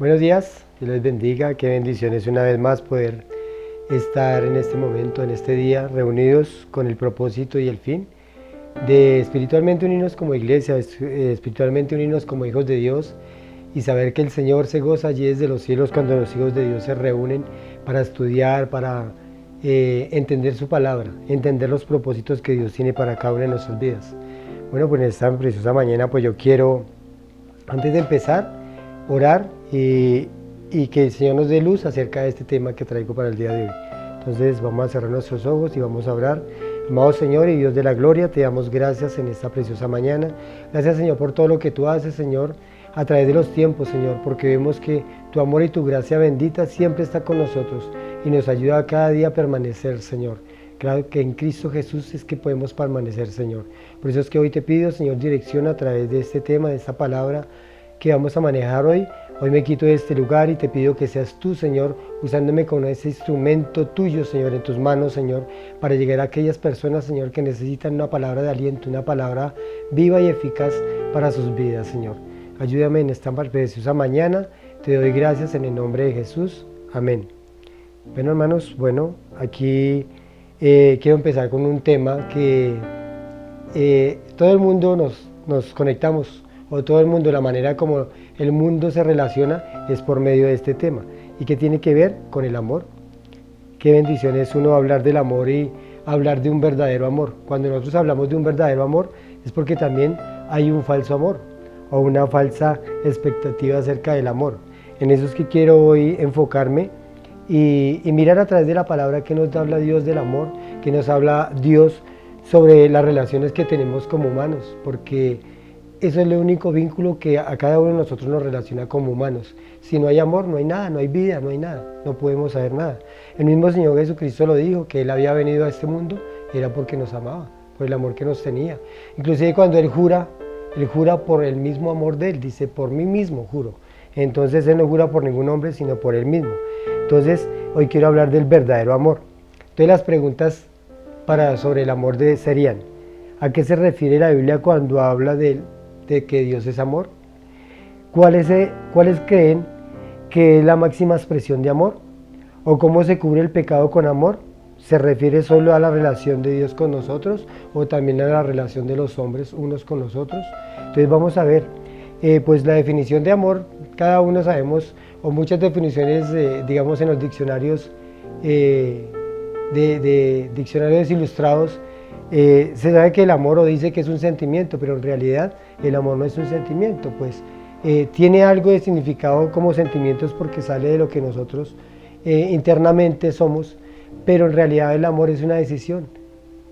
Buenos días, Dios les bendiga, qué bendiciones una vez más poder estar en este momento, en este día, reunidos con el propósito y el fin de espiritualmente unirnos como iglesia, espiritualmente unirnos como hijos de Dios y saber que el Señor se goza allí desde los cielos cuando los hijos de Dios se reúnen para estudiar, para entender su palabra, entender los propósitos que Dios tiene para cada una de nuestras vidas. Bueno, pues en esta preciosa mañana pues yo quiero, antes de empezar, orar y que el Señor nos dé luz acerca de este tema que traigo para el día de hoy. Entonces vamos a cerrar nuestros ojos y vamos a orar. Amado Señor y Dios de la gloria, te damos gracias en esta preciosa mañana. Gracias, Señor, por todo lo que tú haces, Señor, a través de los tiempos, Señor, porque vemos que tu amor y tu gracia bendita siempre está con nosotros y nos ayuda a cada día a permanecer, Señor. Claro que en Cristo Jesús es que podemos permanecer, Señor. Por eso es que hoy te pido, Señor, dirección a través de este tema, de esta palabra que vamos a manejar hoy. Hoy me quito de este lugar y te pido que seas tú, Señor, usándome como ese instrumento tuyo, Señor, en tus manos, Señor, para llegar a aquellas personas, Señor, que necesitan una palabra de aliento, una palabra viva y eficaz para sus vidas, Señor. Ayúdame en esta preciosa mañana. Te doy gracias en el nombre de Jesús. Amén. Bueno, hermanos, aquí quiero empezar con un tema que todo el mundo nos conectamos, o todo el mundo, la manera como el mundo se relaciona es por medio de este tema. ¿Y qué tiene que ver con el amor? Qué bendición es uno hablar del amor y hablar de un verdadero amor. Cuando nosotros hablamos de un verdadero amor es porque también hay un falso amor o una falsa expectativa acerca del amor. En eso es que quiero hoy enfocarme y mirar a través de la palabra que nos habla Dios del amor, que nos habla Dios sobre las relaciones que tenemos como humanos, porque eso es el único vínculo que a cada uno de nosotros nos relaciona como humanos. Si no hay amor, no hay nada, no hay vida, no hay nada, no podemos saber nada. El mismo Señor Jesucristo lo dijo, que Él había venido a este mundo, era porque nos amaba, por el amor que nos tenía. Inclusive cuando Él jura por el mismo amor de Él, dice, por mí mismo juro. Entonces Él no jura por ningún hombre, sino por Él mismo. Entonces, hoy quiero hablar del verdadero amor. Entonces las preguntas sobre el amor serían, ¿a qué se refiere la Biblia cuando habla de que Dios es amor? ¿Cuáles creen que es la máxima expresión de amor? ¿O cómo se cubre el pecado con amor? ¿Se refiere solo a la relación de Dios con nosotros o también a la relación de los hombres unos con los otros? Entonces vamos a ver, pues la definición de amor, cada uno sabemos, o muchas definiciones, digamos en los diccionarios, de diccionarios ilustrados, se sabe que el amor o dice que es un sentimiento, pero en realidad el amor no es un sentimiento, pues tiene algo de significado como sentimientos porque sale de lo que nosotros internamente somos, pero en realidad el amor es una decisión.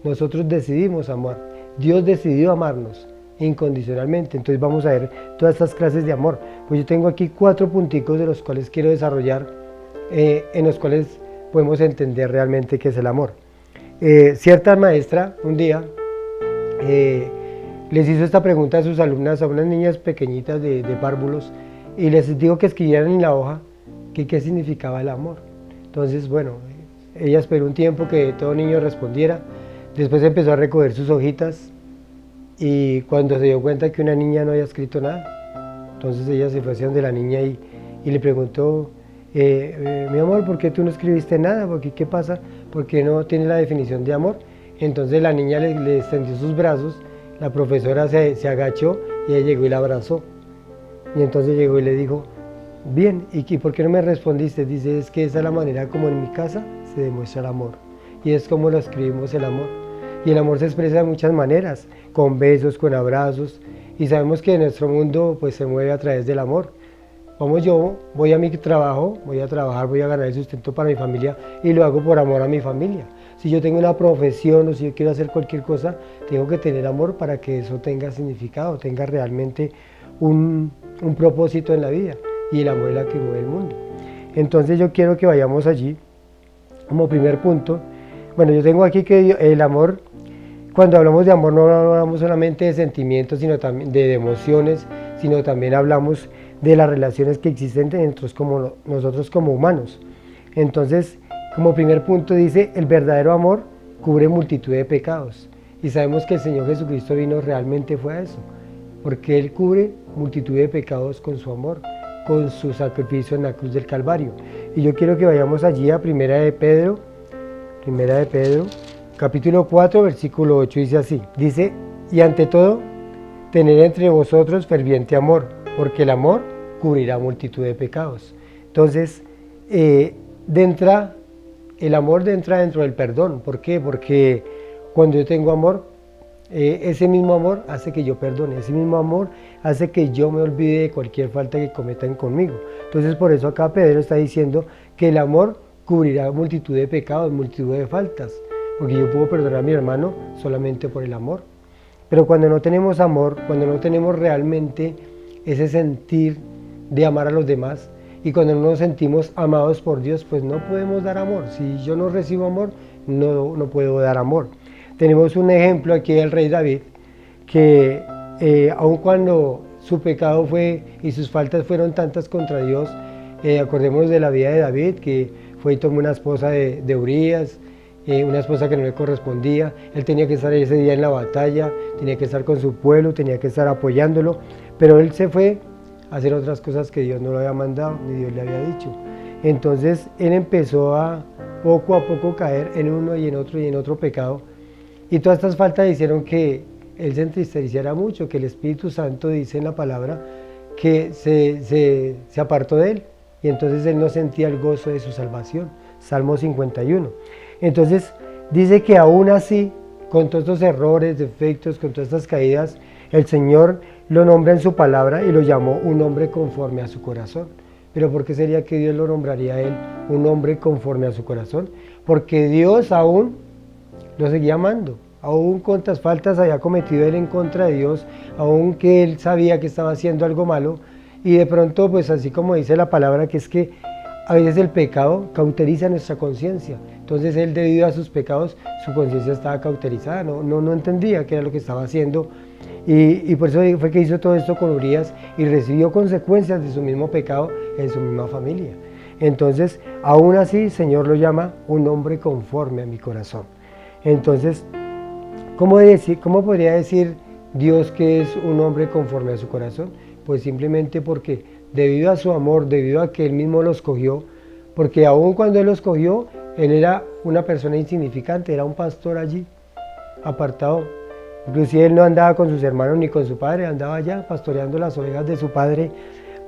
Nosotros decidimos amar, Dios decidió amarnos incondicionalmente. Entonces vamos a ver todas estas clases de amor. Pues yo tengo aquí 4 punticos de los cuales quiero desarrollar, en los cuales podemos entender realmente qué es el amor. Cierta maestra un día les hizo esta pregunta a sus alumnas, a unas niñas pequeñitas de párvulos, y les dijo que escribieran en la hoja qué significaba el amor. Entonces, ella esperó un tiempo que todo niño respondiera, después empezó a recoger sus hojitas, y cuando se dio cuenta que una niña no había escrito nada, entonces ella se fue hacia donde la niña y le preguntó, mi amor, ¿por qué tú no escribiste nada? ¿Qué pasa? ¿Por qué no tiene la definición de amor? Entonces la niña le extendió sus brazos, la profesora se agachó y ella llegó y la abrazó. Y entonces llegó y le dijo, bien, ¿y por qué no me respondiste? Dice, es que esa es la manera como en mi casa se demuestra el amor. Y es como lo escribimos el amor. Y el amor se expresa de muchas maneras, con besos, con abrazos. Y sabemos que nuestro mundo pues se mueve a través del amor. Yo voy a mi trabajo, voy a trabajar, voy a ganar el sustento para mi familia y lo hago por amor a mi familia. Si yo tengo una profesión o si yo quiero hacer cualquier cosa, tengo que tener amor para que eso tenga significado, tenga realmente un propósito en la vida. Y el amor es la que mueve el mundo. Entonces yo quiero que vayamos allí como primer punto. Yo tengo aquí que el amor, cuando hablamos de amor no hablamos solamente de sentimientos, sino también de emociones, sino también hablamos de las relaciones que existen entre nosotros como humanos. Entonces, como primer punto dice, el verdadero amor cubre multitud de pecados. Y sabemos que el Señor Jesucristo vino realmente fue a eso, porque Él cubre multitud de pecados con su amor, con su sacrificio en la cruz del Calvario. Y yo quiero que vayamos allí a Primera de Pedro, capítulo 4, versículo 8, dice así, dice, y ante todo, tener entre vosotros ferviente amor, porque el amor cubrirá multitud de pecados. Entonces, el amor entra dentro del perdón. ¿Por qué? Porque cuando yo tengo amor, ese mismo amor hace que yo perdone, ese mismo amor hace que yo me olvide de cualquier falta que cometan conmigo. Entonces por eso acá Pedro está diciendo que el amor cubrirá multitud de pecados, multitud de faltas, porque yo puedo perdonar a mi hermano solamente por el amor. Pero cuando no tenemos amor, cuando no tenemos realmente ese sentir de amar a los demás, y cuando no nos sentimos amados por Dios, pues no podemos dar amor. Si yo no recibo amor, no puedo dar amor. Tenemos un ejemplo aquí del rey David, que aun cuando su pecado fue y sus faltas fueron tantas contra Dios, acordemos de la vida de David, que fue y tomó una esposa de Urías, una esposa que no le correspondía. Él tenía que estar ese día en la batalla, tenía que estar con su pueblo, tenía que estar apoyándolo, pero él se fue a hacer otras cosas que Dios no lo había mandado, ni Dios le había dicho. Entonces él empezó a poco caer en uno y en otro pecado, y todas estas faltas hicieron que él se entristeciera mucho, que el Espíritu Santo dice en la palabra que se apartó de él, y entonces él no sentía el gozo de su salvación. Salmo 51. Entonces dice que aún así, con todos estos errores, defectos, con todas estas caídas, el Señor lo nombra en su palabra y lo llamó un hombre conforme a su corazón. ¿Pero por qué sería que Dios lo nombraría a él un hombre conforme a su corazón? Porque Dios aún lo seguía amando, aún cuantas faltas había cometido él en contra de Dios, aún que él sabía que estaba haciendo algo malo, y de pronto, pues así como dice la palabra, que es que a veces el pecado cauteriza nuestra conciencia. Entonces él, debido a sus pecados, su conciencia estaba cauterizada, no entendía qué era lo que estaba haciendo, y por eso fue que hizo todo esto con Urías y recibió consecuencias de su mismo pecado en su misma familia. Entonces, aún así, el Señor lo llama un hombre conforme a mi corazón. Entonces, ¿cómo podría decir Dios que es un hombre conforme a su corazón? Pues simplemente porque debido a su amor, debido a que Él mismo lo escogió, porque aún cuando Él lo escogió, Él era una persona insignificante, era un pastor allí, apartado. Inclusive Él no andaba con sus hermanos ni con su padre, andaba allá pastoreando las ovejas de su padre,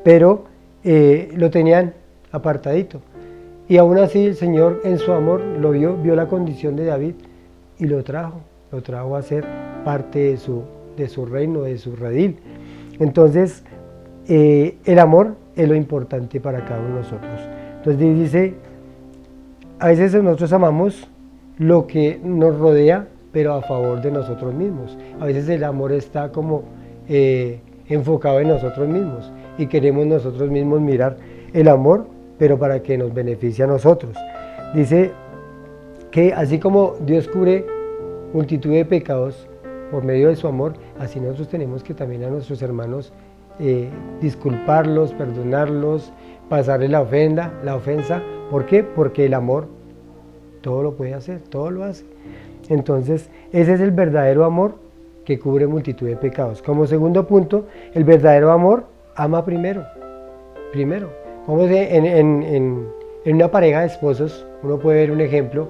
pero lo tenían apartadito. Y aún así el Señor en su amor lo vio la condición de David y lo trajo a ser parte de su reino, de su redil. Entonces, el amor es lo importante para cada uno de nosotros. Entonces dice, a veces nosotros amamos lo que nos rodea, pero a favor de nosotros mismos. A veces el amor está como enfocado en nosotros mismos y queremos nosotros mismos mirar el amor, pero para que nos beneficie a nosotros. Dice que así como Dios cubre multitud de pecados por medio de su amor, así nosotros tenemos que también a nuestros hermanos disculparlos, perdonarlos, pasarle la ofensa. ¿Por qué? Porque el amor todo lo puede hacer, todo lo hace. Entonces, ese es el verdadero amor que cubre multitud de pecados. Como segundo punto, el verdadero amor ama primero. Como en una pareja de esposos, uno puede ver un ejemplo,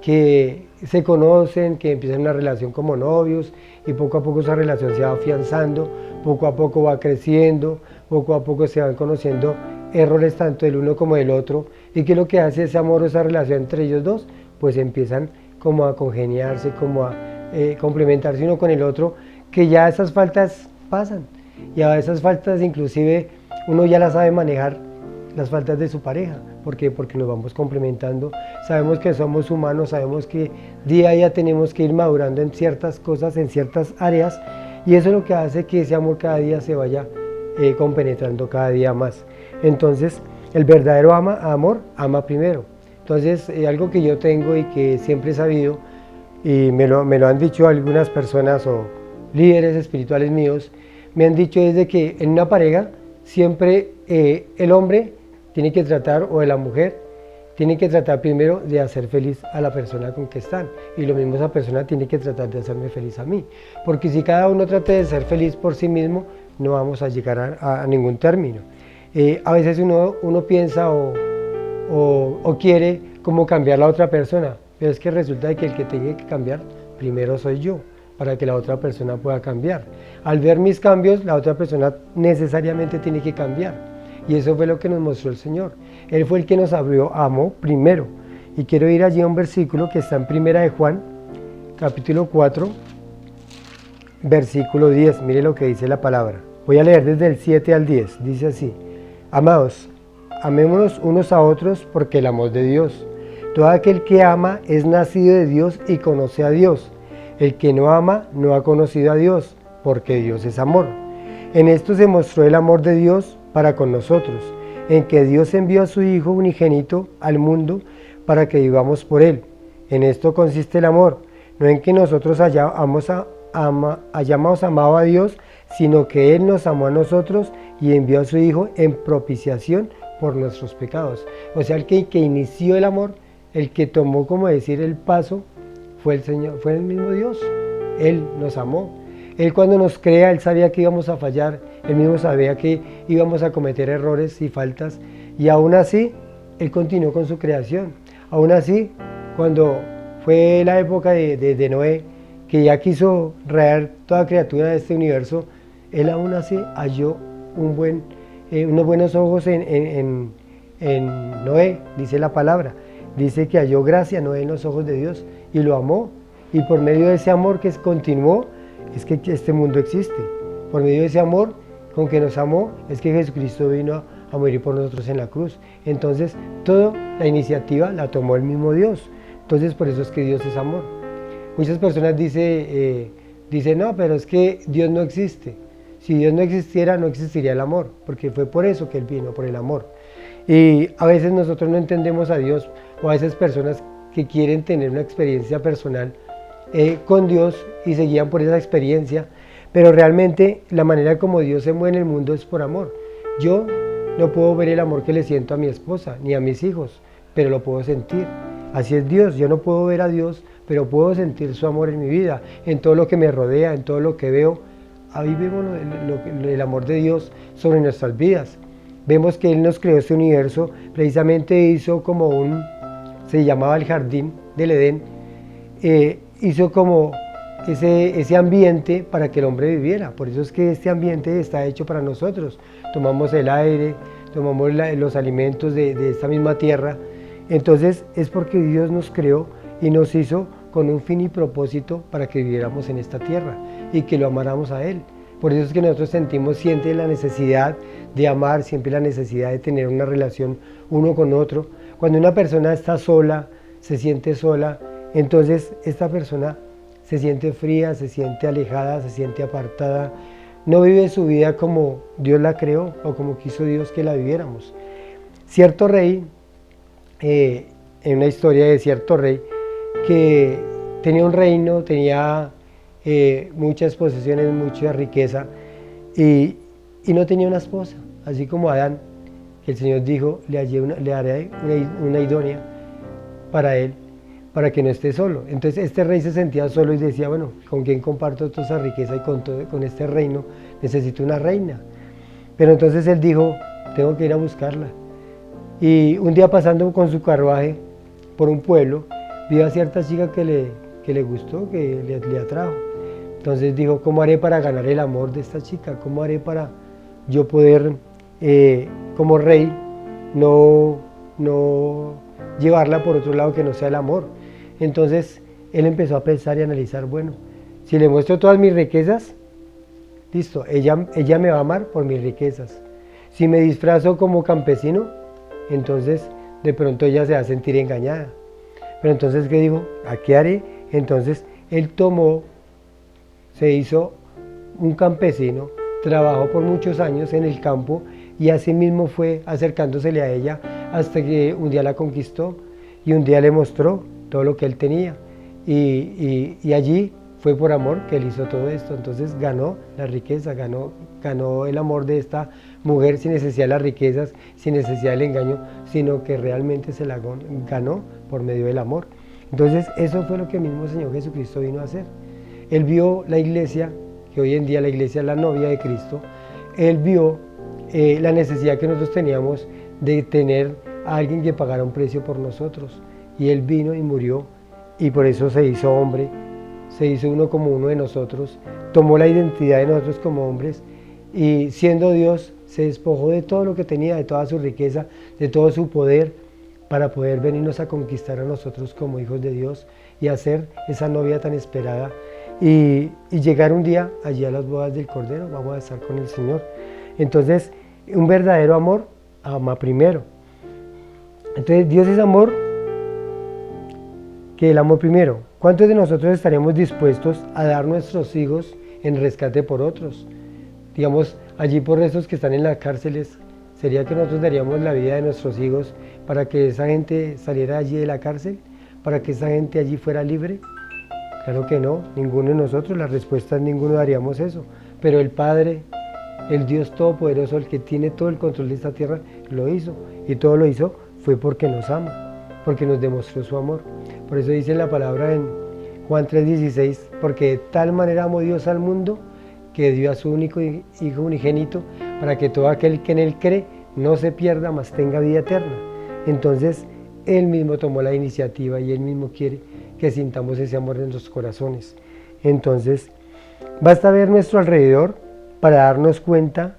que se conocen, que empiezan una relación como novios y poco a poco esa relación se va afianzando, poco a poco va creciendo, poco a poco se van conociendo errores tanto del uno como del otro. ¿Y qué es lo que hace ese amor o esa relación entre ellos dos? Pues empiezan como a congeniarse, como a complementarse uno con el otro, que ya esas faltas pasan, y a esas faltas inclusive uno ya las sabe manejar, las faltas de su pareja. ¿Por qué? Porque nos vamos complementando, sabemos que somos humanos, sabemos que día a día tenemos que ir madurando en ciertas cosas, en ciertas áreas, y eso es lo que hace que ese amor cada día se vaya compenetrando cada día más. Entonces, el verdadero amor ama primero. Entonces, algo que yo tengo y que siempre he sabido, y me lo han dicho algunas personas o líderes espirituales míos, me han dicho desde que en una pareja siempre el hombre tiene que tratar, o la mujer tiene que tratar primero de hacer feliz a la persona con que están, y lo mismo esa persona tiene que tratar de hacerme feliz a mí, porque si cada uno trata de ser feliz por sí mismo, no vamos a llegar a ningún término. A veces uno piensa o quiere como cambiar la otra persona, pero es que resulta de que el que tiene que cambiar primero soy yo, para que la otra persona pueda cambiar. Al ver mis cambios, la otra persona necesariamente tiene que cambiar. Y eso fue lo que nos mostró el Señor. Él fue el que nos abrió, amó primero. Y quiero ir allí a un versículo que está en Primera de Juan, capítulo 4, versículo 10. Mire lo que dice la palabra. Voy a leer desde el 7 al 10. Dice así: Amados, amémonos unos a otros porque el amor de Dios. Todo aquel que ama es nacido de Dios y conoce a Dios. El que no ama no ha conocido a Dios, porque Dios es amor. En esto se mostró el amor de Dios para con nosotros, en que Dios envió a su Hijo unigénito al mundo para que vivamos por Él. En esto consiste el amor, no en que nosotros hayamos amado a Dios, sino que Él nos amó a nosotros y envió a su Hijo en propiciación por nuestros pecados. O sea, el que inició el amor, el que tomó, como decir, el paso, fue el Señor, fue el mismo Dios. Él nos amó. Él, cuando nos crea, Él sabía que íbamos a fallar, Él mismo sabía que íbamos a cometer errores y faltas, y aún así Él continuó con su creación. Aún así, cuando fue la época de Noé, que ya quiso rayar toda criatura de este universo, Él aún así halló unos buenos ojos en Noé, dice la palabra. Dice que halló gracia Noé en los ojos de Dios y lo amó. Y por medio de ese amor que continuó, es que este mundo existe. Por medio de ese amor con que nos amó, es que Jesucristo vino a morir por nosotros en la cruz. Entonces, toda la iniciativa la tomó el mismo Dios. Entonces, por eso es que Dios es amor. Muchas personas dicen, no, pero es que Dios no existe. Si Dios no existiera, no existiría el amor, porque fue por eso que Él vino, por el amor. Y a veces nosotros no entendemos a Dios, o a esas personas que quieren tener una experiencia personal con Dios y se guían por esa experiencia, pero realmente la manera como Dios se mueve en el mundo es por amor. Yo no puedo ver el amor que le siento a mi esposa ni a mis hijos, pero lo puedo sentir. Así es Dios. Yo no puedo ver a Dios, pero puedo sentir su amor en mi vida, en todo lo que me rodea, en todo lo que veo. Ahí vemos el amor de Dios sobre nuestras vidas. Vemos que Él nos creó este universo, precisamente hizo como se llamaba el jardín del Edén, hizo como ese ambiente para que el hombre viviera. Por eso es que este ambiente está hecho para nosotros. Tomamos el aire, tomamos los alimentos de esta misma tierra. Entonces es porque Dios nos creó y nos hizo con un fin y propósito para que viviéramos en esta tierra y que lo amáramos a Él. Por eso es que nosotros sentimos siempre la necesidad de amar, siempre la necesidad de tener una relación uno con otro. Cuando una persona está sola, se siente sola, entonces esta persona se siente fría, se siente alejada, se siente apartada, no vive su vida como Dios la creó o como quiso Dios que la viviéramos. Cierto rey, en una historia de cierto rey, que tenía un reino, tenía muchas posesiones, mucha riqueza, y no tenía una esposa, así como Adán, que el Señor dijo, le haré una idónea para él, para que no esté solo. Entonces este rey se sentía solo y decía, bueno, ¿con quién comparto toda esa riqueza y con este reino? Necesito una reina. Pero entonces él dijo, tengo que ir a buscarla. Y un día pasando con su carruaje por un pueblo, vio a cierta chica que le gustó, que le atrajo. Entonces dijo, ¿cómo haré para ganar el amor de esta chica? ¿Cómo haré para yo poder, como rey, no llevarla por otro lado que no sea el amor? Entonces él empezó a pensar y analizar, bueno, si le muestro todas mis riquezas, listo, ella me va a amar por mis riquezas. Si me disfrazo como campesino, entonces de pronto ella se va a sentir engañada. Pero entonces, ¿qué dijo? ¿A qué haré? Entonces él se hizo un campesino, trabajó por muchos años en el campo y así mismo fue acercándosele a ella hasta que un día la conquistó y un día le mostró todo lo que él tenía. Y allí fue por amor que él hizo todo esto. Entonces ganó la riqueza, ganó el amor de esta mujer sin necesidad de las riquezas, sin necesidad del engaño, sino que realmente se la ganó por medio del amor. Entonces eso fue lo que el mismo Señor Jesucristo vino a hacer. Él vio la iglesia, que hoy en día la iglesia es la novia de Cristo. Él vio la necesidad que nosotros teníamos de tener a alguien que pagara un precio por nosotros. Y Él vino y murió, y por eso se hizo hombre, se hizo uno como uno de nosotros, tomó la identidad de nosotros como hombres, y siendo Dios, se despojó de todo lo que tenía, de toda su riqueza, de todo su poder, para poder venirnos a conquistar a nosotros como hijos de Dios y hacer esa novia tan esperada y llegar un día allí a las bodas del Cordero. Vamos a estar con el Señor. Entonces, un verdadero amor ama primero. Entonces, Dios es amor, que el amor primero. ¿Cuántos de nosotros estaremos dispuestos a dar nuestros hijos en rescate por otros? Digamos, allí por esos que están en las cárceles, ¿sería que nosotros daríamos la vida de nuestros hijos para que esa gente saliera allí de la cárcel? ¿Para que esa gente allí fuera libre? Claro que no, ninguno de nosotros, la respuesta es ninguno haríamos eso. Pero el Padre, el Dios Todopoderoso, el que tiene todo el control de esta tierra, lo hizo. Y todo lo hizo fue porque nos ama, porque nos demostró su amor. Por eso dice la palabra en Juan 3:16, porque de tal manera amó Dios al mundo, que dio a su único Hijo unigénito, para que todo aquel que en Él cree no se pierda, mas tenga vida eterna. Entonces, Él mismo tomó la iniciativa y Él mismo quiere que sintamos ese amor en nuestros corazones. Entonces, basta ver nuestro alrededor para darnos cuenta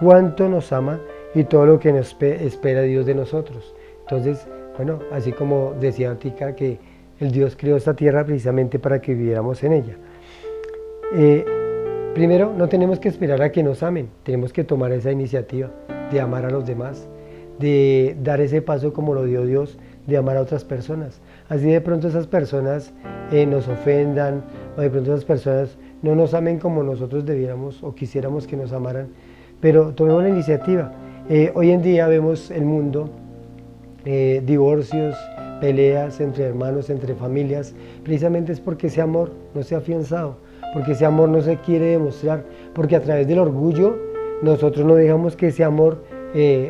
cuánto nos ama y todo lo que nos espera Dios de nosotros. Entonces, bueno, así como decía Tica, que el Dios creó esta tierra precisamente para que viviéramos en ella. Primero, no tenemos que esperar a que nos amen, tenemos que tomar esa iniciativa de amar a los demás, de dar ese paso como lo dio Dios, de amar a otras personas. Así de pronto esas personas nos ofendan, o de pronto esas personas no nos amen como nosotros debiéramos o quisiéramos que nos amaran, pero tomemos la iniciativa. Hoy en día vemos el mundo, divorcios, peleas entre hermanos, entre familias, precisamente es porque ese amor no se ha afianzado, porque ese amor no se quiere demostrar, porque a través del orgullo nosotros no dejamos que ese amor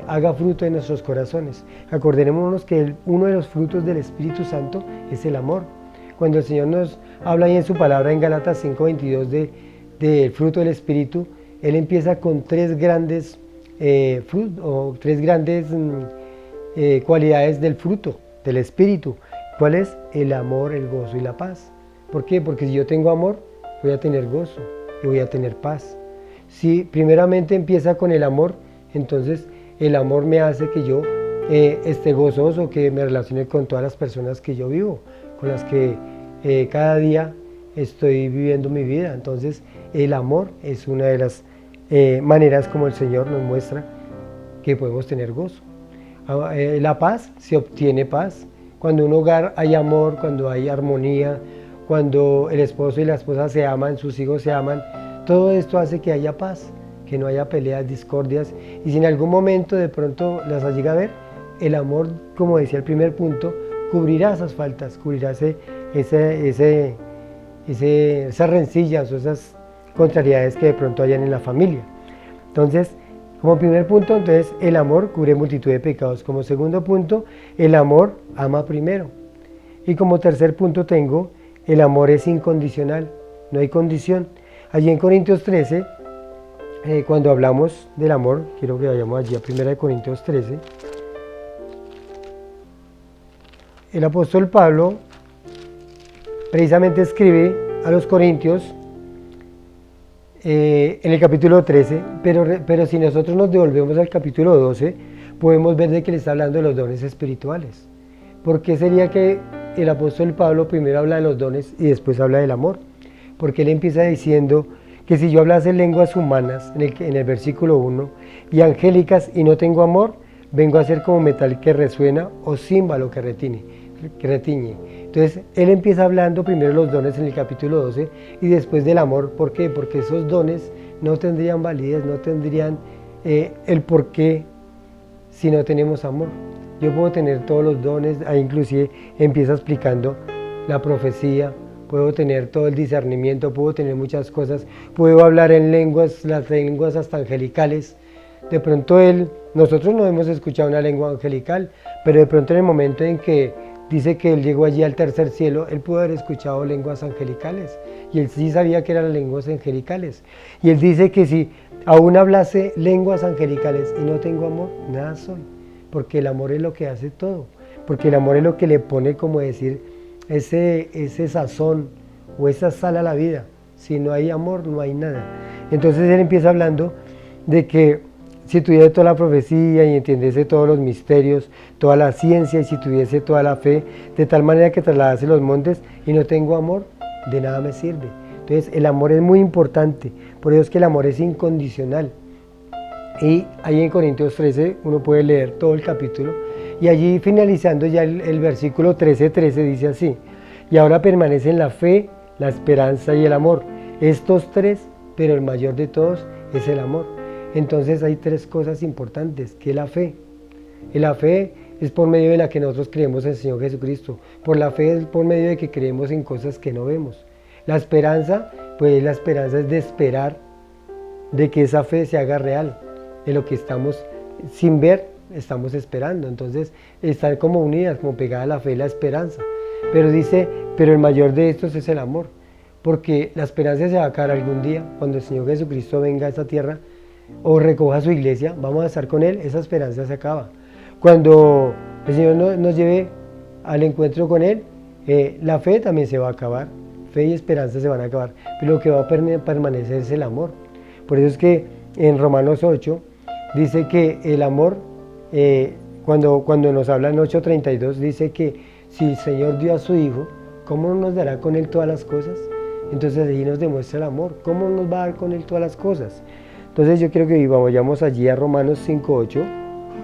haga fruto en nuestros corazones. Acordémonos que uno de los frutos del Espíritu Santo es el amor. Cuando el Señor nos habla ahí en su palabra en Gálatas 5:22 del fruto del Espíritu, Él empieza con tres grandes cualidades del fruto del Espíritu. ¿Cuál es? El amor, el gozo y la paz. ¿Por qué? Porque si yo tengo amor, voy a tener gozo y voy a tener paz. Si primeramente empieza con el amor, entonces el amor me hace que yo esté gozoso, que me relacione con todas las personas que yo vivo, con las que cada día estoy viviendo mi vida. Entonces el amor es una de las maneras como el Señor nos muestra que podemos tener gozo. La paz, se obtiene paz. Cuando en un hogar hay amor, cuando hay armonía, cuando el esposo y la esposa se aman, sus hijos se aman, todo esto hace que haya paz, que no haya peleas, discordias, y si en algún momento de pronto las llega a ver, el amor, como decía el primer punto, cubrirá esas faltas, cubrirá esas rencillas o esas contrariedades que de pronto hayan en la familia. Entonces, como primer punto, entonces el amor cubre multitud de pecados. Como segundo punto, el amor ama primero. Y como tercer punto tengo, el amor es incondicional, no hay condición. Allí en Corintios 13, cuando hablamos del amor, quiero que vayamos allí a 1 Corintios 13, el apóstol Pablo precisamente escribe a los Corintios en el capítulo 13, pero si nosotros nos devolvemos al capítulo 12, podemos ver de que le está hablando de los dones espirituales. ¿Por qué sería que el apóstol Pablo primero habla de los dones y después habla del amor? Porque él empieza diciendo que si yo hablase lenguas humanas, en el versículo 1, y angélicas y no tengo amor, vengo a ser como metal que resuena o címbalo que retiñe. Entonces, él empieza hablando primero de los dones en el capítulo 12 y después del amor. ¿Por qué? Porque esos dones no tendrían validez, no tendrían el porqué si no tenemos amor. Yo puedo tener todos los dones, ahí inclusive empieza explicando la profecía, puedo tener todo el discernimiento, puedo tener muchas cosas, puedo hablar en lenguas, las lenguas hasta angelicales. De pronto nosotros no hemos escuchado una lengua angelical, pero de pronto en el momento en que dice que él llegó allí al tercer cielo, él pudo haber escuchado lenguas angelicales, y él sí sabía que eran lenguas angelicales. Y él dice que si Aún hablase lenguas angelicales y no tengo amor, nada soy. Porque el amor es lo que hace todo. Porque el amor es lo que le pone, como decir, ese sazón o esa sal a la vida. Si no hay amor, no hay nada. Entonces él empieza hablando de que si tuviese toda la profecía y entendiese todos los misterios, toda la ciencia y si tuviese toda la fe, de tal manera que trasladase los montes y no tengo amor, de nada me sirve. Entonces el amor es muy importante, por eso es que el amor es incondicional. Y ahí en Corintios 13 uno puede leer todo el capítulo y allí finalizando ya el versículo 13:13 dice así: y ahora permanecen la fe, la esperanza y el amor, estos tres, pero el mayor de todos es el amor. Entonces hay tres cosas importantes, que es la fe. Y la fe es por medio de la que nosotros creemos en el Señor Jesucristo. Por la fe es por medio de que creemos en cosas que no vemos. La esperanza, pues la esperanza es de esperar de que esa fe se haga real. De lo que estamos sin ver, estamos esperando. Entonces están como unidas, como pegada la fe y la esperanza. Pero dice, pero el mayor de estos es el amor. Porque la esperanza se va a acabar algún día, cuando el Señor Jesucristo venga a esta tierra o recoja su iglesia, vamos a estar con Él, esa esperanza se acaba. Cuando el Señor nos lleve al encuentro con Él, la fe también se va a acabar, fe y esperanza se van a acabar, pero lo que va a permanecer es el amor. Por eso es que en Romanos 8 dice que el amor, cuando nos habla en 8:32, dice que si el Señor dio a su Hijo, ¿cómo no nos dará con Él todas las cosas? Entonces allí nos demuestra el amor, ¿cómo nos va a dar con Él todas las cosas? Entonces yo quiero que vayamos allí a Romanos 5:8.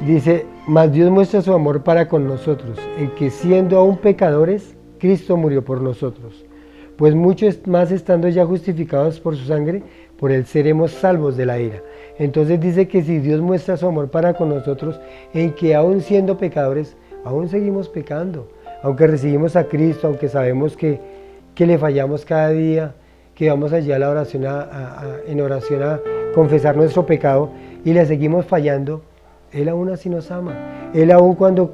Dice, mas Dios muestra su amor para con nosotros, en que siendo aún pecadores, Cristo murió por nosotros. Pues muchos más estando ya justificados por su sangre, por Él seremos salvos de la ira. Entonces dice que si Dios muestra su amor para con nosotros, en que aún siendo pecadores, aún seguimos pecando. Aunque recibimos a Cristo, aunque sabemos que le fallamos cada día, que vamos allá a la oración, en oración a confesar nuestro pecado y le seguimos fallando, Él aún así nos ama. Él aún cuando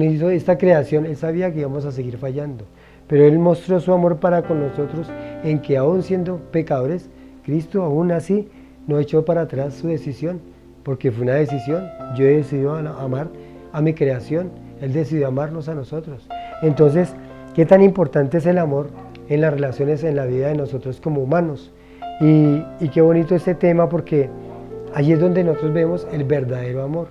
hizo esta creación, Él sabía que íbamos a seguir fallando. Pero Él mostró su amor para con nosotros en que aún siendo pecadores, Cristo aún así no echó para atrás su decisión, porque fue una decisión. Yo he decidido amar a mi creación, Él decidió amarnos a nosotros. Entonces, ¿qué tan importante es el amor en las relaciones, en la vida de nosotros como humanos? Y qué bonito este tema, porque allí es donde nosotros vemos el verdadero amor.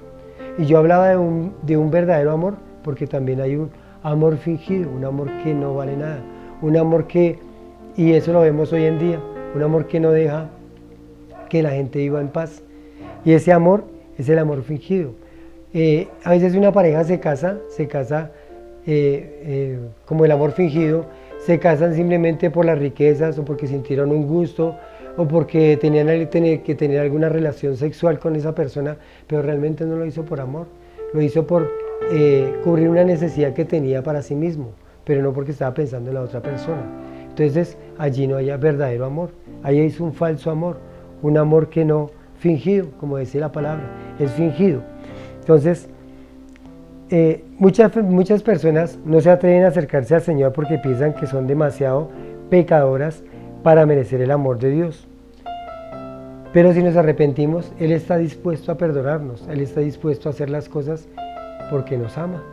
Y yo hablaba de un verdadero amor porque también hay un amor fingido, un amor que no vale nada, un amor y eso lo vemos hoy en día, un amor que no deja que la gente viva en paz. Y ese amor es el amor fingido. A veces una pareja se casa como el amor fingido, se casan simplemente por las riquezas o porque sintieron un gusto o porque tenían que tener alguna relación sexual con esa persona, pero realmente no lo hizo por amor, lo hizo por cubrir una necesidad que tenía para sí mismo, pero no porque estaba pensando en la otra persona. Entonces allí no hay verdadero amor, ahí es un falso amor, un amor que no, fingido, como dice la palabra, es fingido. Entonces, muchas personas no se atreven a acercarse al Señor porque piensan que son demasiado pecadoras para merecer el amor de Dios. Pero si nos arrepentimos, Él está dispuesto a perdonarnos, Él está dispuesto a hacer las cosas porque nos ama,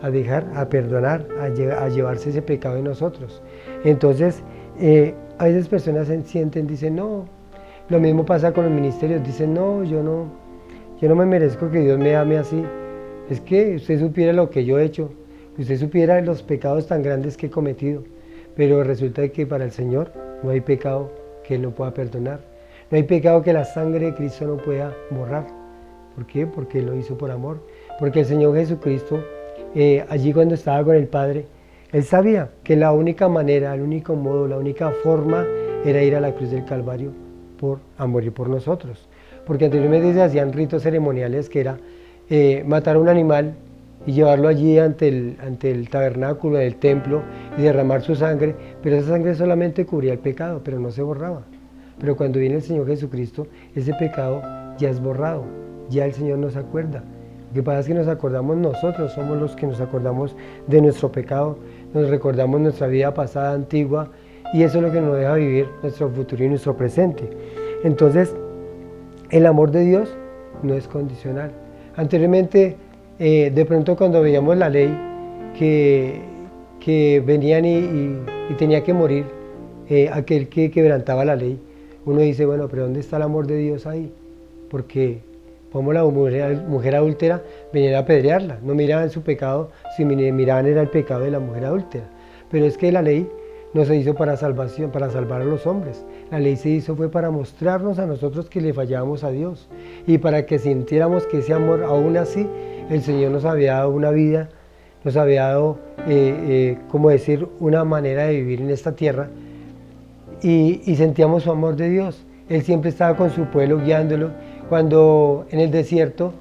a perdonar, a llevarse ese pecado de nosotros. Entonces, a veces personas se sienten, dicen, no, lo mismo pasa con los ministerios, dicen, no, yo no me merezco que Dios me ame así. Es que usted supiera lo que yo he hecho, que usted supiera los pecados tan grandes que he cometido, pero resulta que para el Señor no hay pecado que Él no pueda perdonar, no hay pecado que la sangre de Cristo no pueda borrar. ¿Por qué? Porque Él lo hizo por amor, porque el Señor Jesucristo, allí cuando estaba con el Padre, Él sabía que la única manera, el único modo, la única forma era ir a la cruz del Calvario a morir por nosotros, porque anteriormente se hacían ritos ceremoniales que era matar a un animal y llevarlo allí ante el tabernáculo del templo y derramar su sangre, pero esa sangre solamente cubría el pecado, pero no se borraba. Pero cuando viene el Señor Jesucristo, ese pecado ya es borrado, ya el Señor nos acuerda. Lo que pasa es que nos acordamos nosotros, somos los que nos acordamos de nuestro pecado, nos recordamos nuestra vida pasada, antigua, y eso es lo que nos deja vivir nuestro futuro y nuestro presente. Entonces, el amor de Dios no es condicional. Anteriormente, de pronto cuando veíamos la ley, que venían y tenía que morir aquel que quebrantaba la ley, uno dice, bueno, pero ¿dónde está el amor de Dios ahí? Porque como la mujer adúltera venían a apedrearla, no miraban su pecado, si miraban era el pecado de la mujer adúltera. Pero es que la ley no se hizo para salvación, para salvar a los hombres. La ley se hizo fue para mostrarnos a nosotros que le fallábamos a Dios y para que sintiéramos que ese amor, aún así, el Señor nos había dado una vida, nos había dado, como decir, una manera de vivir en esta tierra y sentíamos su amor de Dios. Él siempre estaba con su pueblo guiándolo. Cuando en el desierto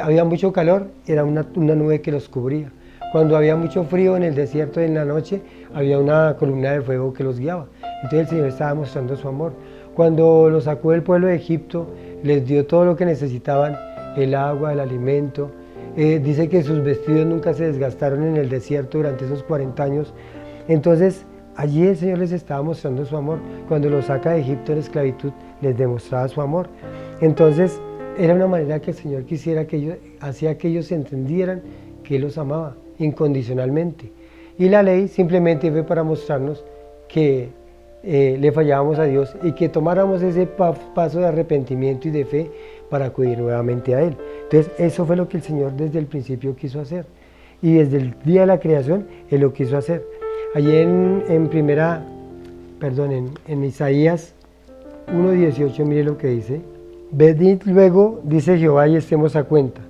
había mucho calor, era una nube que los cubría. Cuando había mucho frío en el desierto en la noche, había una columna de fuego que los guiaba. Entonces el Señor estaba mostrando su amor. Cuando los sacó del pueblo de Egipto, les dio todo lo que necesitaban, el agua, el alimento. Dice que sus vestidos nunca se desgastaron en el desierto durante esos 40 años. Entonces allí el Señor les estaba mostrando su amor. Cuando los saca de Egipto en esclavitud, les demostraba su amor. Entonces era una manera que el Señor quisiera que ellos, hacía que ellos entendieran que Él los amaba incondicionalmente. Y la ley simplemente fue para mostrarnos que le fallábamos a Dios y que tomáramos ese paso de arrepentimiento y de fe para acudir nuevamente a Él. Entonces eso fue lo que el Señor desde el principio quiso hacer. Y desde el día de la creación Él lo quiso hacer. Allí en Isaías 1:18, mire lo que dice. Venid luego, dice Jehová, y estemos a cuenta.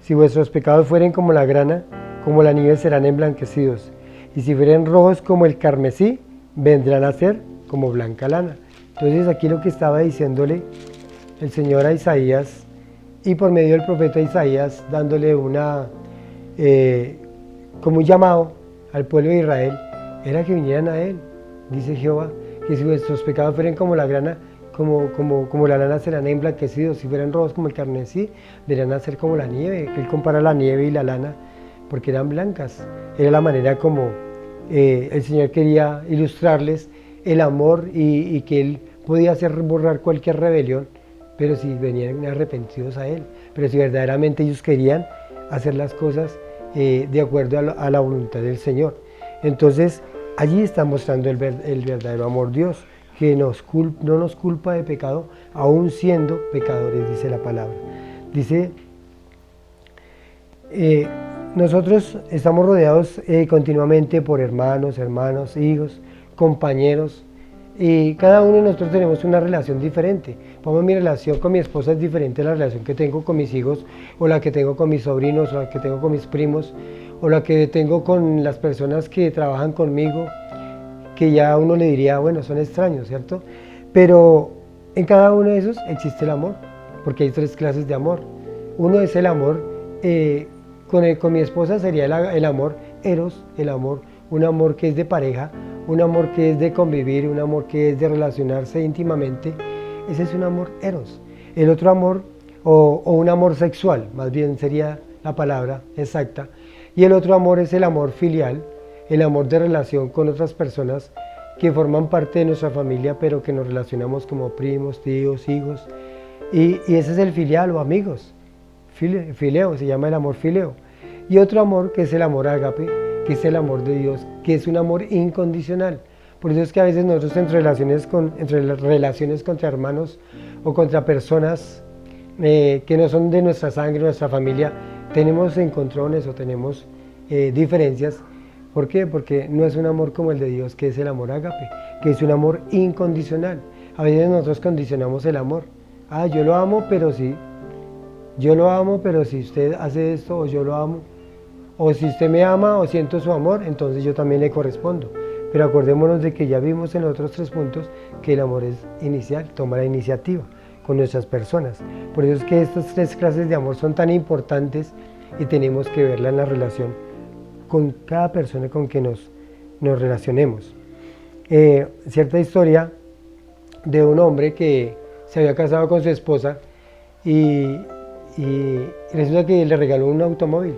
Si vuestros pecados fueren como la grana, como la nieve serán emblanquecidos. Y si fueren rojos como el carmesí, vendrán a ser como blanca lana. Entonces aquí lo que estaba diciéndole el Señor a Isaías, y por medio del profeta Isaías, dándole como un llamado al pueblo de Israel, era que vinieran a Él. Dice Jehová, que si vuestros pecados fueren como la grana, como la lana serán emblanquecidos, si fueran rojos como el carmesí, deberían ser como la nieve. Él compara la nieve y la lana porque eran blancas. Era la manera como el Señor quería ilustrarles el amor y que Él podía hacer borrar cualquier rebelión, pero si venían arrepentidos a Él, pero si verdaderamente ellos querían hacer las cosas de acuerdo a la voluntad del Señor. Entonces allí está mostrando el verdadero amor Dios, que no nos culpa de pecado, aún siendo pecadores, dice la palabra. Dice, nosotros estamos rodeados continuamente por hermanos, hijos, compañeros, y cada uno de nosotros tenemos una relación diferente. Como mi relación con mi esposa es diferente a la relación que tengo con mis hijos, o la que tengo con mis sobrinos, o la que tengo con mis primos, o la que tengo con las personas que trabajan conmigo, que ya uno le diría, bueno, son extraños, ¿cierto? Pero en cada uno de esos existe el amor, porque hay 3 clases de amor. Uno es el amor, con mi esposa sería el amor eros, un amor que es de pareja, un amor que es de convivir, un amor que es de relacionarse íntimamente. Ese es un amor eros. El otro amor, o un amor sexual, más bien sería la palabra exacta. Y el otro amor es el amor filial, el amor de relación con otras personas que forman parte de nuestra familia, pero que nos relacionamos como primos, tíos, hijos. Y ese es el filial o amigos. Fileo, se llama el amor fileo. Y otro amor que es el amor ágape, que es el amor de Dios, que es un amor incondicional. Por eso es que a veces nosotros entre las relaciones contra hermanos o contra personas que no son de nuestra sangre, nuestra familia, tenemos encontrones o tenemos diferencias. ¿Por qué? Porque no es un amor como el de Dios, que es el amor ágape, que es un amor incondicional. A veces nosotros condicionamos el amor. Yo lo amo, pero si usted hace esto, o yo lo amo, o si usted me ama o siento su amor, entonces yo también le correspondo. Pero acordémonos de que ya vimos en los otros 3 puntos que el amor es inicial, toma la iniciativa con nuestras personas. Por eso es que estas 3 clases de amor son tan importantes y tenemos que verla en la relación con cada persona con que nos relacionemos. Cierta historia de un hombre que se había casado con su esposa y resulta que le regaló un automóvil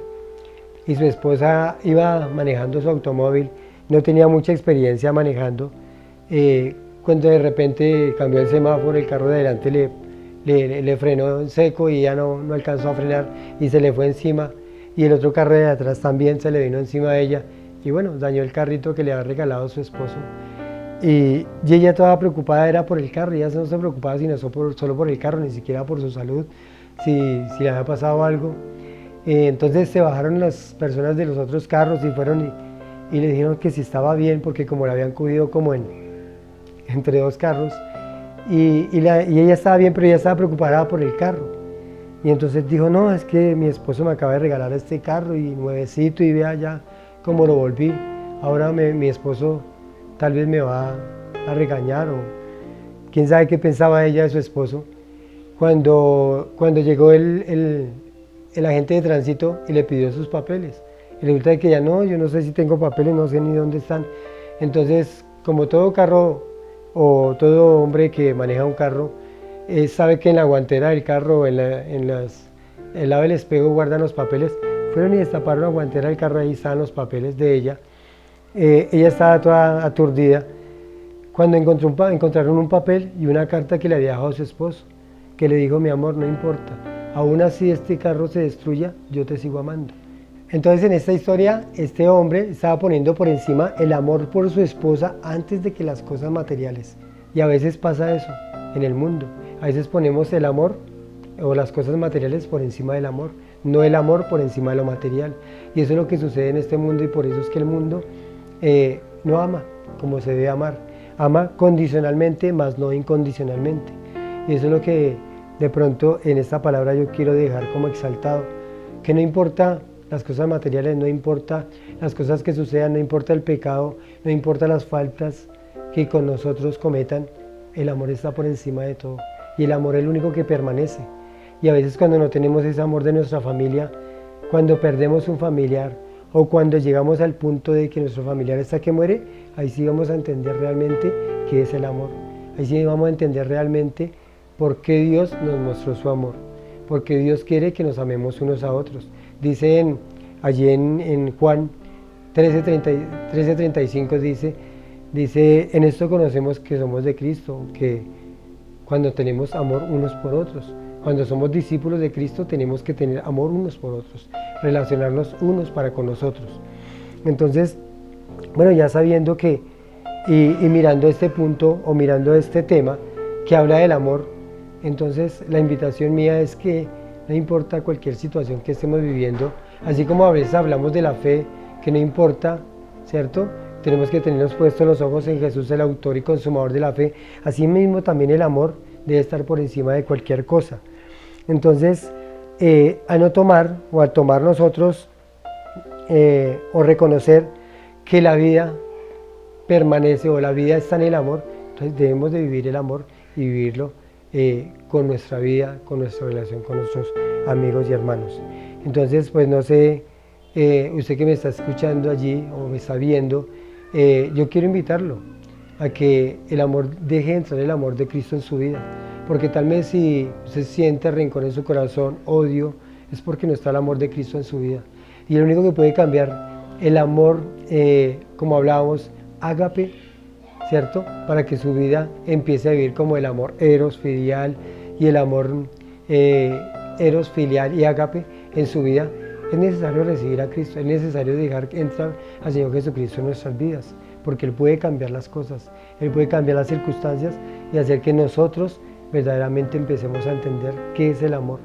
y su esposa iba manejando su automóvil, no tenía mucha experiencia manejando, cuando de repente cambió el semáforo, el carro de adelante le frenó en seco y ella no alcanzó a frenar y se le fue encima, y el otro carro de atrás también se le vino encima de ella y bueno, dañó el carrito que le había regalado su esposo. Y ella toda preocupada era por el carro, ella no se preocupaba sino solo por el carro, ni siquiera por su salud, si le había pasado algo. Entonces se bajaron las personas de los otros carros y fueron y le dijeron que si estaba bien, porque como la habían cogido como entre dos carros, y ella estaba bien, pero ella estaba preocupada por el carro. Y entonces dijo, no, es que mi esposo me acaba de regalar este carro y nuevecito y vea ya cómo lo volví. Ahora mi esposo tal vez me va a regañar o quién sabe qué pensaba ella de su esposo. Cuando llegó el agente de tránsito y le pidió sus papeles. Y resulta que ella no, yo no sé si tengo papeles, no sé ni dónde están. Entonces, como todo carro o todo hombre que maneja un carro, sabe que en la guantera del carro, el lado del espejo guardan los papeles. Fueron y destaparon la guantera del carro, ahí estaban los papeles de ella. Ella estaba toda aturdida cuando encontraron un papel y una carta que le había dejado su esposo, que le dijo, mi amor, no importa, aún así este carro se destruya, yo te sigo amando. Entonces en esta historia, este hombre estaba poniendo por encima el amor por su esposa antes de que las cosas materiales. Y a veces pasa eso en el mundo. A veces ponemos el amor o las cosas materiales por encima del amor, no el amor por encima de lo material. Y eso es lo que sucede en este mundo y por eso es que el mundo no ama como se debe amar. Ama condicionalmente, mas no incondicionalmente. Y eso es lo que de pronto en esta palabra yo quiero dejar como exaltado, que no importa las cosas materiales, no importa las cosas que sucedan, no importa el pecado, no importa las faltas que con nosotros cometan, el amor está por encima de todo y el amor es el único que permanece. Y a veces cuando no tenemos ese amor de nuestra familia, cuando perdemos un familiar o cuando llegamos al punto de que nuestro familiar está que muere, ahí sí vamos a entender realmente qué es el amor. Ahí sí vamos a entender realmente por qué Dios nos mostró su amor, porque Dios quiere que nos amemos unos a otros. Dice allí en Juan 13:35 dice, en esto conocemos que somos de Cristo, que cuando tenemos amor unos por otros. Cuando somos discípulos de Cristo tenemos que tener amor unos por otros, relacionarnos unos para con nosotros. Entonces, bueno, ya sabiendo que, y mirando este punto o mirando este tema que habla del amor, entonces la invitación mía es que no importa cualquier situación que estemos viviendo, así como a veces hablamos de la fe, que no importa, ¿cierto? Tenemos que tenernos puestos los ojos en Jesús, el autor y consumador de la fe. Así mismo también el amor debe estar por encima de cualquier cosa. Entonces, al no tomar o al tomar nosotros o reconocer que la vida permanece o la vida está en el amor, entonces debemos de vivir el amor y vivirlo con nuestra vida, con nuestra relación con nuestros amigos y hermanos. Entonces, pues no sé, usted que me está escuchando allí o me está viendo, yo quiero invitarlo a que el amor, deje entrar el amor de Cristo en su vida, porque tal vez si usted siente rencor en su corazón, odio, es porque no está el amor de Cristo en su vida. Y el único que puede cambiar el amor, como hablábamos, ágape, ¿cierto? Para que su vida empiece a vivir como el amor eros, filial y el amor eros, filial y ágape en su vida, es necesario recibir a Cristo, es necesario dejar entrar al Señor Jesucristo en nuestras vidas, porque Él puede cambiar las cosas, Él puede cambiar las circunstancias y hacer que nosotros verdaderamente empecemos a entender qué es el amor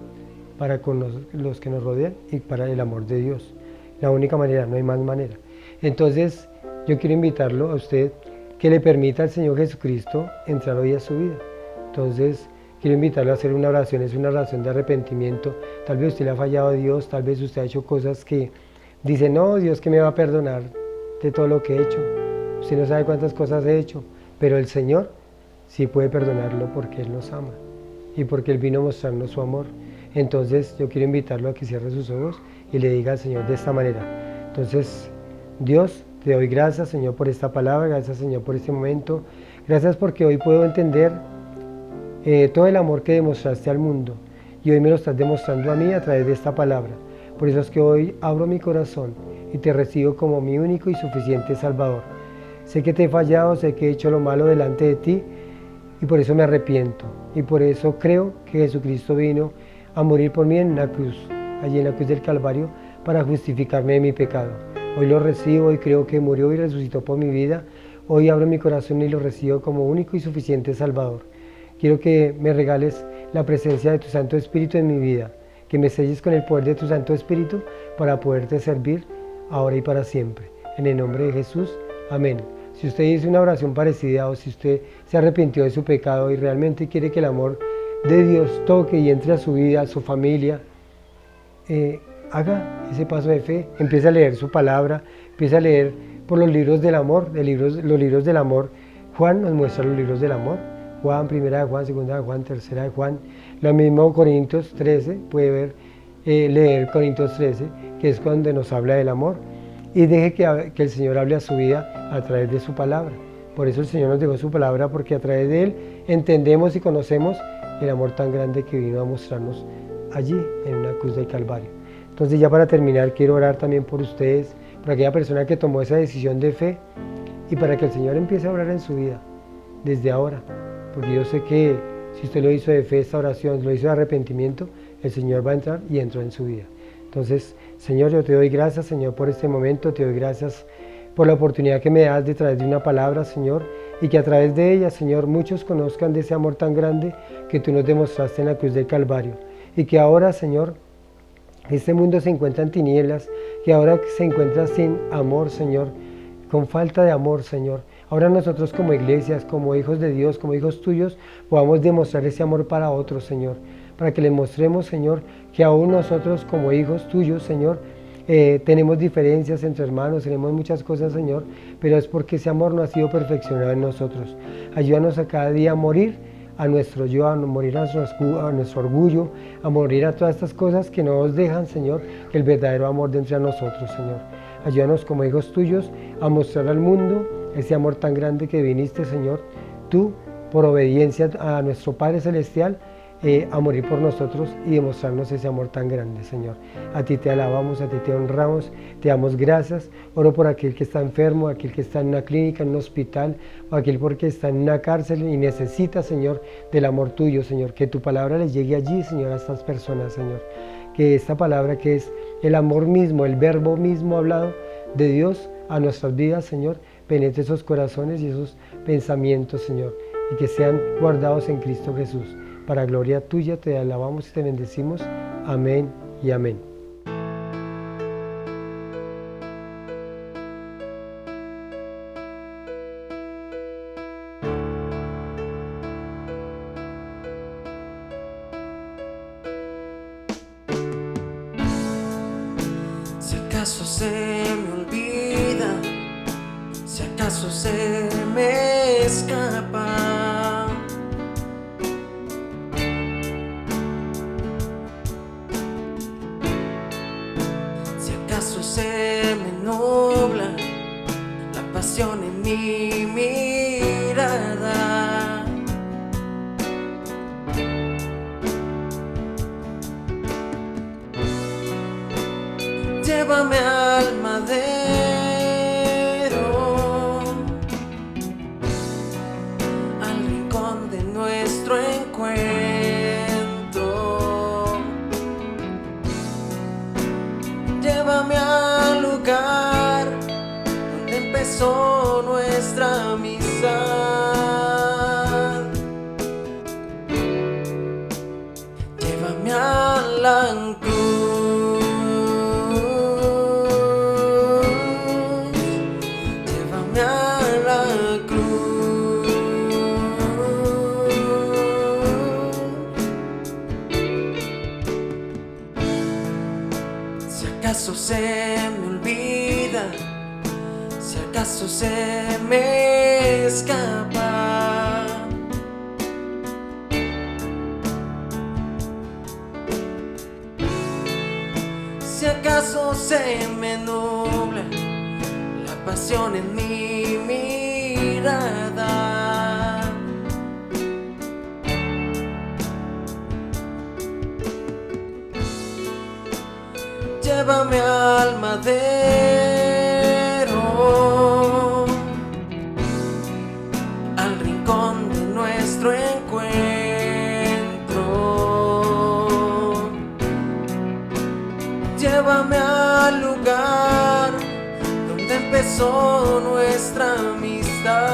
para con los que nos rodean y para el amor de Dios. La única manera, no hay más manera. Entonces, yo quiero invitarlo a usted que le permita al Señor Jesucristo entrar hoy a su vida. Entonces, quiero invitarlo a hacer una oración, es una oración de arrepentimiento. Tal vez usted le ha fallado a Dios, tal vez usted ha hecho cosas que dice, no, Dios que me va a perdonar de todo lo que he hecho. Usted no sabe cuántas cosas he hecho, pero el Señor sí puede perdonarlo porque Él nos ama y porque Él vino a mostrarnos su amor. Entonces, yo quiero invitarlo a que cierre sus ojos y le diga al Señor de esta manera. Entonces, Dios, te doy gracias, Señor, por esta palabra, gracias, Señor, por este momento. Gracias porque hoy puedo entender todo el amor que demostraste al mundo y hoy me lo estás demostrando a mí a través de esta palabra. Por eso es que hoy abro mi corazón y te recibo como mi único y suficiente Salvador. Sé que te he fallado, sé que he hecho lo malo delante de ti, y por eso me arrepiento, y por eso creo que Jesucristo vino a morir por mí en una cruz, allí en la cruz del Calvario, para justificarme de mi pecado. Hoy lo recibo y creo que murió y resucitó por mi vida. Hoy abro mi corazón y lo recibo como único y suficiente Salvador. Quiero que me regales la presencia de tu Santo Espíritu en mi vida, que me selles con el poder de tu Santo Espíritu para poderte servir ahora y para siempre. En el nombre de Jesús, amén. Si usted hizo una oración parecida o si usted se arrepintió de su pecado y realmente quiere que el amor de Dios toque y entre a su vida, a su familia, haga ese paso de fe, empiece a leer su palabra, empiece a leer por los libros del amor, los libros del amor. Juan nos muestra los libros del amor, Juan, primera de Juan, segunda de Juan, tercera de Juan, lo mismo Corintios 13, puede ver, leer Corintios 13, que es cuando nos habla del amor, y deje que el Señor hable a su vida a través de su palabra. Por eso el Señor nos dejó su palabra, porque a través de Él entendemos y conocemos el amor tan grande que vino a mostrarnos allí en una cruz del Calvario. Entonces, ya para terminar, quiero orar también por ustedes, por aquella persona que tomó esa decisión de fe y para que el Señor empiece a orar en su vida desde ahora, porque yo sé que si usted lo hizo de fe, esta oración, lo hizo de arrepentimiento, el Señor va a entrar y entró en su vida. Entonces, Señor, yo te doy gracias, Señor, por este momento, te doy gracias por la oportunidad que me das de través de una palabra, Señor, y que a través de ella, Señor, muchos conozcan de ese amor tan grande que tú nos demostraste en la cruz del Calvario, y que ahora, Señor, este mundo se encuentra en tinieblas, que ahora se encuentra sin amor, Señor, con falta de amor, Señor. Ahora nosotros como iglesias, como hijos de Dios, como hijos tuyos, podamos demostrar ese amor para otros, Señor, para que les mostremos, Señor, que aún nosotros como hijos tuyos, Señor, tenemos diferencias entre hermanos, tenemos muchas cosas, Señor, pero es porque ese amor no ha sido perfeccionado en nosotros. Ayúdanos a cada día a morir a nuestro yo, a morir a nuestro orgullo, a morir a todas estas cosas que no nos dejan, Señor, el verdadero amor de entre nosotros, Señor. Ayúdanos como hijos tuyos a mostrar al mundo ese amor tan grande que viniste, Señor, tú, por obediencia a nuestro Padre Celestial, a morir por nosotros y demostrarnos ese amor tan grande, Señor. A ti te alabamos, a ti te honramos, te damos gracias. Oro por aquel que está enfermo, aquel que está en una clínica, en un hospital, o aquel porque está en una cárcel y necesita, Señor, del amor tuyo, Señor. Que tu palabra les llegue allí, Señor, a estas personas, Señor. Que esta palabra que es el amor mismo, el verbo mismo hablado de Dios a nuestras vidas, Señor, penetre esos corazones y esos pensamientos, Señor, y que sean guardados en Cristo Jesús. Para gloria tuya te alabamos y te bendecimos. Amén y amén. Si acaso se me olvida, si acaso se me escapa, si acaso se me nubla la pasión en mi mirada, llévame al madero, al rincón de nuestro encuentro. Llévame al lugar donde empezó nuestra amistad. Llévame a la cruz. Llévame a la cruz. Si acaso se me olvida, si acaso se me escapa, si acaso se me nubla la pasión en mi mirada, llévame al madero, al rincón de nuestro Llévame al lugar donde empezó nuestra amistad.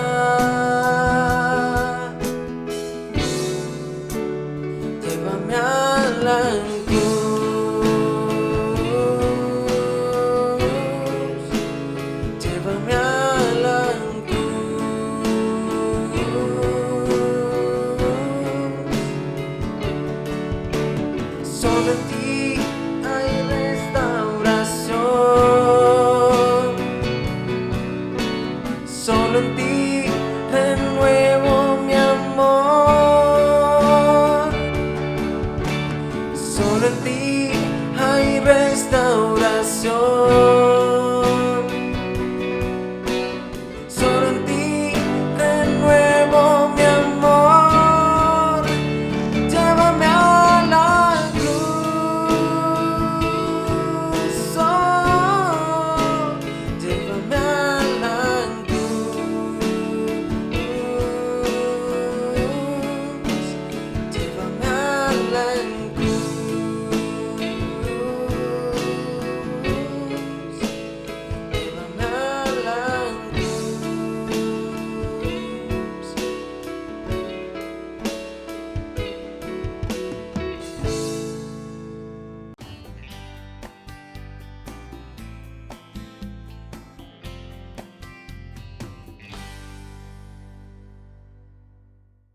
Llévame a la cruz. Llévame a la cruz. Solo en ti hay restauración. Solo en ti renuevo mi amor. Solo en ti hay restauración.